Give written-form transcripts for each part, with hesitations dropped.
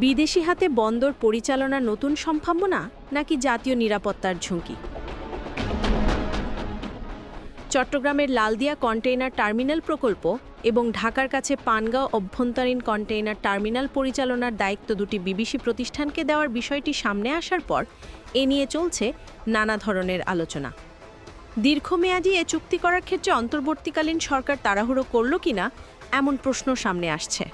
বিদেশি হাতে বন্দর পরিচালনার নতুন সম্ভাবনা নাকি জাতীয় নিরাপত্তার ঝুঁকি? চট্টগ্রামের লালদিয়া কন্টেইনার টার্মিনাল প্রকল্প এবং ঢাকার কাছে পানগাঁও অভ্যন্তরীণ কন্টেইনার টার্মিনাল পরিচালনার দায়িত্ব দুটি বিদেশি প্রতিষ্ঠানকে দেওয়ার বিষয়টি সামনে আসার পর এ নিয়ে চলছে নানা ধরনের আলোচনা। দীর্ঘমেয়াদী এ চুক্তি করার ক্ষেত্রে অন্তর্বর্তীকালীন সরকার তাড়াহুড়ো করল কিনা এমন প্রশ্ন সামনে আসছে।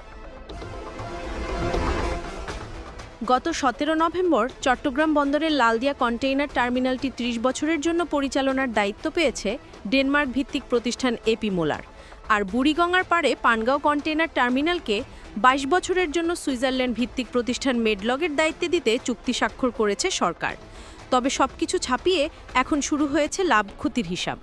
গত 17 নভেম্বর চট্টগ্রাম বন্দরের লালদিয়া কন্টেইনার টার্মিনালটি 30 বছরের জন্য পরিচালনার দায়িত্ব পেয়েছে ডেনমার্ক ভিত্তিক প্রতিষ্ঠান এপি মোলার, আর বুড়িগঙ্গার পাড়ে পানগাঁও কন্টেইনার টার্মিনালকে 22 বছরের জন্য সুইজারল্যান্ড ভিত্তিক প্রতিষ্ঠান মেডলগের দায়িত্বে দিতে চুক্তি স্বাক্ষর করেছে সরকার। তবে সবকিছু ছাপিয়ে এখন শুরু হয়েছে লাভ ক্ষতির হিসাব।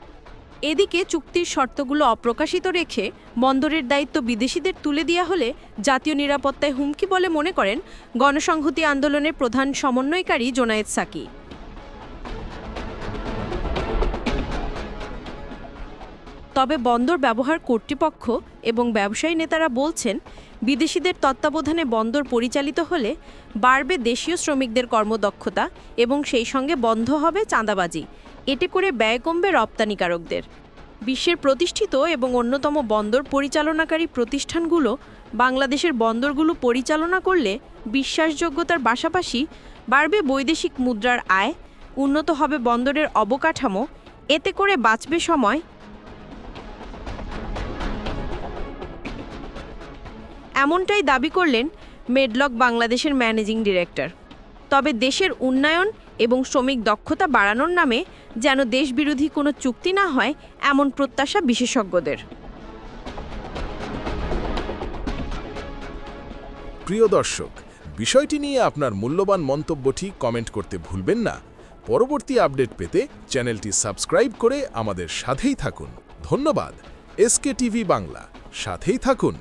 এদিকে চুক্তির শর্তগুলো অপ্রকাশিত রেখে বন্দরের দায়িত্ব বিদেশিদের তুলে দেওয়া হলে জাতীয় নিরাপত্তায় হুমকি বলে মনে করেন গণসংহতি আন্দোলনের প্রধান সমন্বয়কারী জোনায়েদ সাকি। তবে বন্দর ব্যবহার কর্তৃপক্ষ এবং ব্যবসায়ী নেতারা বলছেন, বিদেশিদের তত্ত্বাবধানে বন্দর পরিচালিত হলে বাড়বে দেশীয় শ্রমিকদের কর্মদক্ষতা এবং সেই সঙ্গে বন্ধ হবে চাঁদাবাজি। এতে করে ব্যয় কমবে রপ্তানিকারকদের। বিশ্বের প্রতিষ্ঠিত এবং অন্যতম বন্দর পরিচালনাকারী প্রতিষ্ঠানগুলো বাংলাদেশের বন্দরগুলো পরিচালনা করলে বিশ্বাসযোগ্যতার পাশাপাশি বাড়বে বৈদেশিক মুদ্রার আয়, উন্নত হবে বন্দরের অবকাঠামো, এতে করে বাঁচবে সময়। এমনটাই দাবি করলেন মেডলগ বাংলাদেশের ম্যানেজিং ডিরেক্টর। তবে দেশের উন্নয়ন এবং শ্রমিক দক্ষতা বাড়ানোর নামে যেন দেশবিরোধী কোনো চুক্তি না হয়, এমন প্রত্যাশা বিশেষজ্ঞদের। প্রিয় দর্শক, বিষয়টি নিয়ে আপনার মূল্যবান মন্তব্যটি কমেন্ট করতে ভুলবেন না। পরবর্তী আপডেট পেতে চ্যানেলটি সাবস্ক্রাইব করে আমাদের সাথেই থাকুন। ধন্যবাদ। এসকে টিভি বাংলা, সাথেই থাকুন।